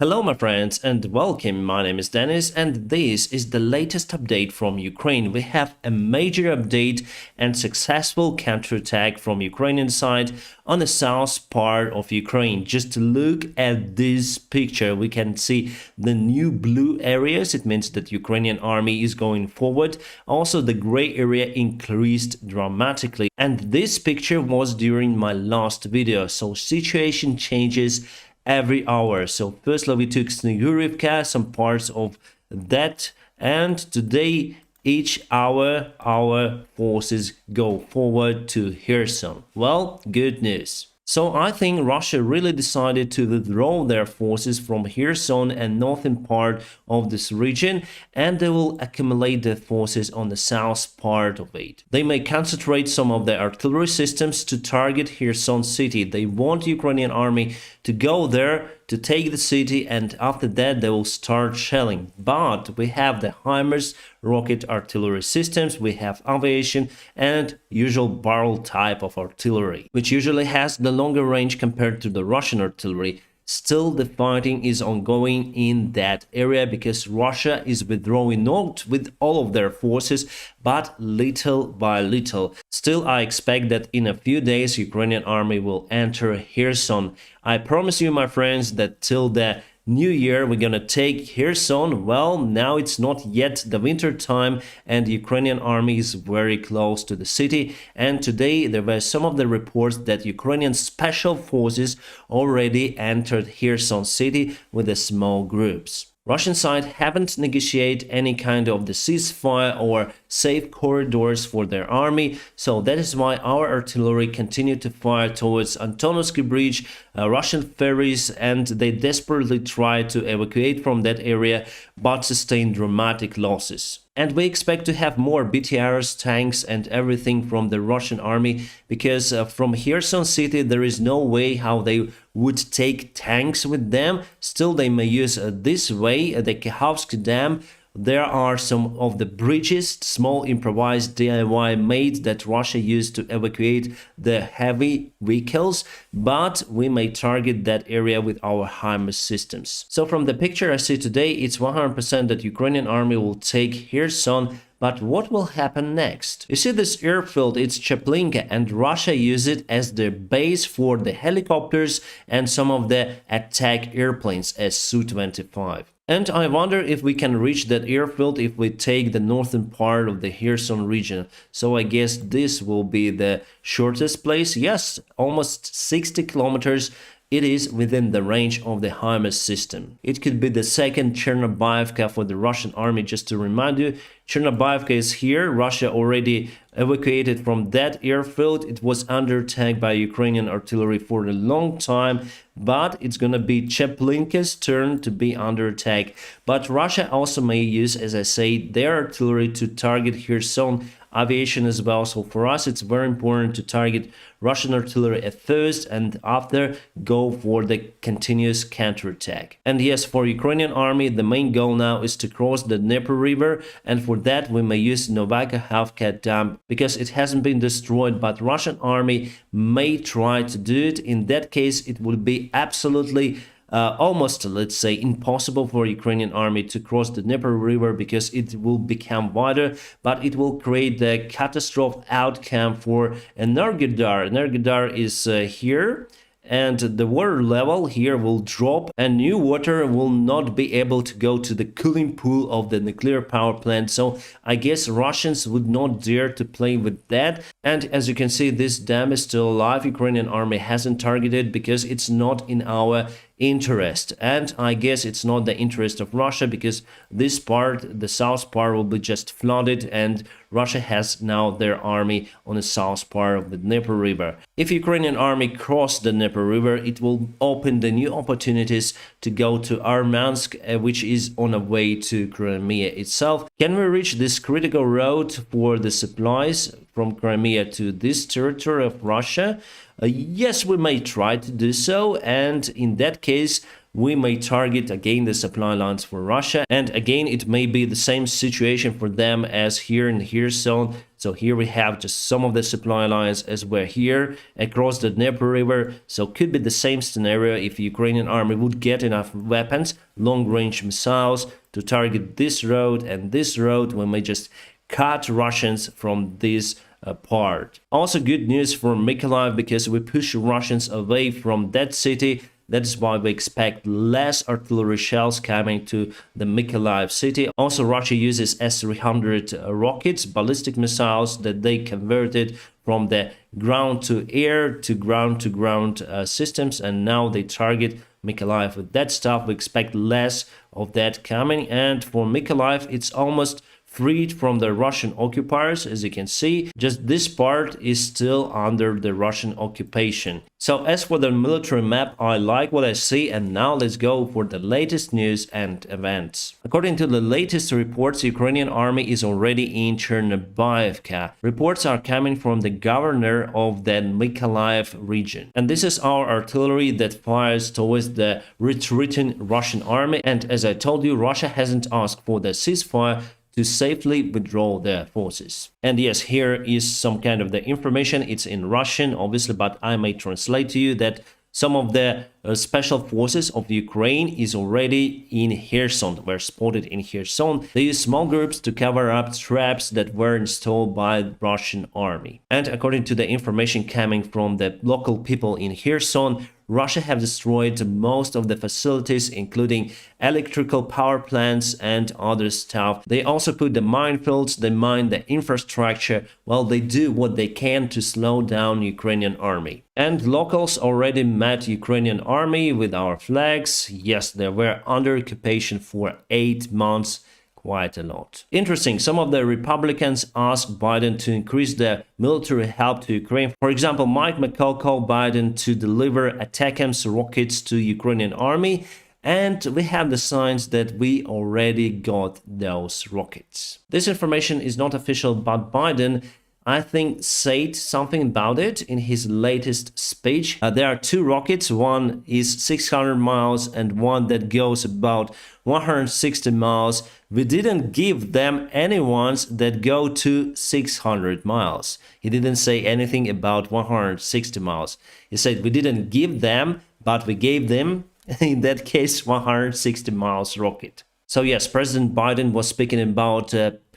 Hello my friends and welcome, my name is Dennis and this is the latest update from Ukraine. We have a major update and successful counterattack from Ukrainian side on the south part of Ukraine. Just look at this picture, we can see the new blue areas, it means that Ukrainian army is going forward. Also the gray area increased dramatically and this picture was during my last video, so situation changes every hour. So firstly we took Snegurivka, some parts of that, and today each hour our forces go forward to Kherson. Well, good news. So I think Russia really decided to withdraw their forces from Kherson and northern part of this region, and they will accumulate their forces on the south part of it. They may concentrate some of their artillery systems to target Kherson city. They want Ukrainian army to go there to take the city, and after that they will start shelling. But we have the HIMARS rocket artillery systems, we have aviation and usual barrel type of artillery, which usually has the longer range compared to the Russian artillery. Still, the fighting is ongoing in that area because Russia is withdrawing not with all of their forces, but little by little. Still, I expect that in a few days Ukrainian army will enter Kherson. I promise you, my friends, that till the New Year we're gonna take Kherson. Well, now it's not yet the winter time and the Ukrainian army is very close to the city, and today there were some of the reports that Ukrainian special forces already entered Kherson city with the small groups. Russian side haven't negotiated any kind of the ceasefire or safe corridors for their army, so that is why our artillery continued to fire towards Antonovsky Bridge, Russian ferries, and they desperately tried to evacuate from that area but sustained dramatic losses. And we expect to have more BTRs, tanks and everything from the Russian army, because from Kherson city there is no way how they would take tanks with them. Still, they may use this way, the Kakhovsky Dam. There are some of the bridges, small improvised DIY made that Russia used to evacuate the heavy vehicles, but we may target that area with our HIMARS systems. So from the picture I see today, it's 100% that Ukrainian army will take Kherson. But what will happen next? You see this airfield, it's Chaplinka, and Russia uses it as their base for the helicopters and some of the attack airplanes as Su-25. And I wonder if we can reach that airfield if we take the northern part of the Kherson region. So I guess this will be the shortest place. Yes, almost 60 kilometers. It is within the range of the HIMARS system. It could be the second Chernobyevka for the Russian army. Just to remind you, Chernobyevka is here. Russia already evacuated from that airfield. It was under attack by Ukrainian artillery for a long time, but it's gonna be Chaplinka's turn to be under attack. But Russia also may use, as I say, their artillery to target Kherson aviation as well. So for us it's very important to target Russian artillery at first and after go for the continuous counterattack. And yes, for Ukrainian army the main goal now is to cross the Dnieper river, and for that we may use Novakakhovka Dam because it hasn't been destroyed, but Russian army may try to do it. In that case it would be absolutely almost, let's say, impossible for Ukrainian army to cross the Dnieper river because it will become wider, but it will create the catastrophic outcome for Energodar. Energodar is here, and the water level here will drop and new water will not be able to go to the cooling pool of the nuclear power plant. So I guess Russians would not dare to play with that. And as you can see, this dam is still alive. Ukrainian army hasn't targeted because it's not in our interest, and I guess it's not the interest of Russia because this part, the south part, will be just flooded, and Russia has now their army on the south part of the Dnieper river. If Ukrainian army cross the Dnieper river, it will open the new opportunities to go to Armyansk, which is on a way to Crimea itself. Can we reach this critical road for the supplies from Crimea to this territory of Russia? Yes, we may try to do so, and in that case we may target again the supply lines for Russia, and again it may be the same situation for them as here in Kherson. So here we have just some of the supply lines as we're here across the Dnieper River. So could be the same scenario if Ukrainian army would get enough weapons, long-range missiles to target this road and this road, we may just cut Russians from this part. Also good news for Mykolaiv, because we push Russians away from that city. That is why we expect less artillery shells coming to the Mykolaiv city. Also, Russia uses S-300 rockets, ballistic missiles that they converted from the ground to air to ground systems, and now they target Mykolaiv with that stuff. We expect less of that coming, and for Mykolaiv, it's almost freed from the Russian occupiers. As you can see, just this part is still under the Russian occupation. So as for the military map, I like what I see, and now let's go for the latest news and events. According to the latest reports, the Ukrainian army is already in Chernobyivka. Reports are coming from the governor of the Mykolaiv region. And this is our artillery that fires towards the retreating Russian army. And as I told you, Russia hasn't asked for the ceasefire to safely withdraw their forces. And yes, here is some kind of the information. It's in Russian, obviously, but I may translate to you that some of the special forces of Ukraine is already in Kherson, were spotted in Kherson. They use small groups to cover up traps that were installed by the Russian army. And according to the information coming from the local people in Kherson, Russia have destroyed most of the facilities, including electrical power plants and other stuff. They also put the minefields, they mine the infrastructure, while they do what they can to slow down Ukrainian army. And locals already met Ukrainian army with our flags. Yes, they were under occupation for 8 months. Quite a lot. Interesting, some of the Republicans asked Biden to increase the military help to Ukraine. For example, Mike McCall called Biden to deliver ATACMS rockets to Ukrainian army, and we have the signs that we already got those rockets. This information is not official, but Biden, I think, said something about it in his latest speech. There are 2 rockets, one is 600 miles and one that goes about 160 miles. We didn't give them any ones that go to 600 miles. He didn't say anything about 160 miles. He said we didn't give them, but we gave them, in that case, 160 miles rocket. So yes, President Biden was speaking about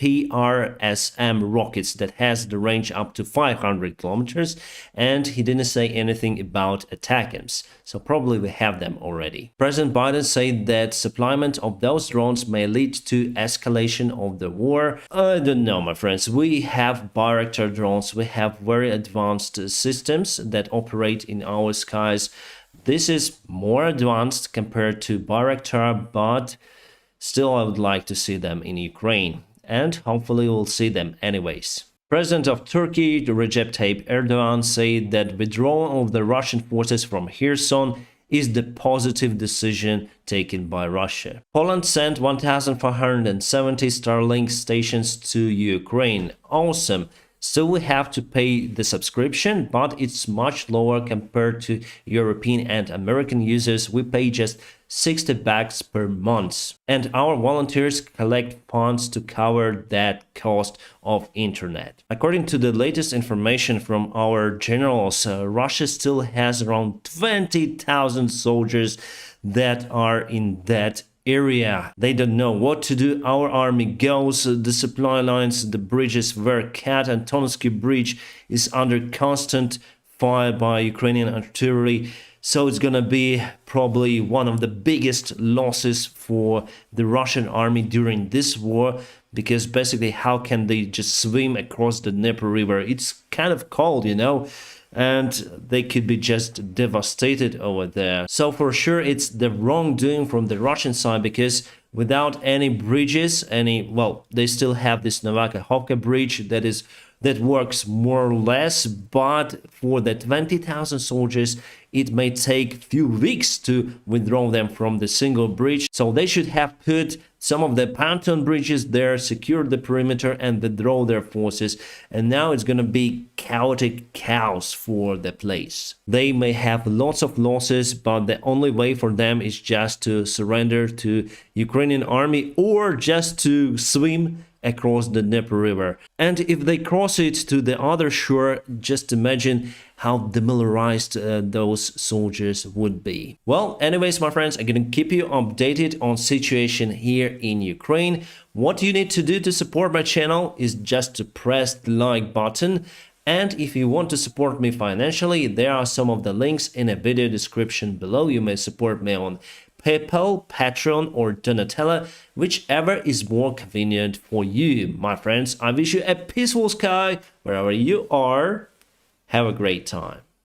PRSM rockets that has the range up to 500 kilometers, and he didn't say anything about ATACMS, so probably we have them already. President Biden said that supplyment of those drones may lead to escalation of the war. I don't know, my friends. We have Bayraktar drones, we have very advanced systems that operate in our skies. This is more advanced compared to Bayraktar, but still, I would like to see them in Ukraine, and hopefully we'll see them anyways. President of Turkey, Recep Tayyip Erdogan, said that withdrawal of the Russian forces from Kherson is the positive decision taken by Russia. Poland sent 1,570 Starlink stations to Ukraine. Awesome. Still, we have to pay the subscription, but it's much lower compared to European and American users. We pay just $60 per month, and our volunteers collect funds to cover that cost of internet. According to the latest information from our generals, Russia still has around 20,000 soldiers that are in that area. They don't know what to do. Our army goes, the supply lines, the bridges were cut, and Tonsky Bridge is under constant fire by Ukrainian artillery. So it's gonna be probably one of the biggest losses for the Russian army during this war, because basically how can they just swim across the Dnieper River? It's kind of cold, you know, and they could be just devastated over there. So for sure it's the wrongdoing from the Russian side, because without any bridges, well, they still have this Novakhovka bridge that works more or less, but for the 20,000 soldiers, it may take few weeks to withdraw them from the single bridge. So they should have put some of the pontoon bridges there, secure the perimeter, and withdraw their forces. And now it's gonna be chaotic chaos for the place. They may have lots of losses, but the only way for them is just to surrender to Ukrainian army, or just to swim across the Dnieper River. And if they cross it to the other shore, just imagine how demilitarized those soldiers would be. Well, anyways, my friends, I'm gonna keep you updated on situation here in Ukraine. What you need to do to support my channel is just to press the like button. And if you want to support me financially, there are some of the links in a video description below. You may support me on PayPal, Patreon, or Donatella, whichever is more convenient for you. My friends, I wish you a peaceful sky wherever you are. Have a great time.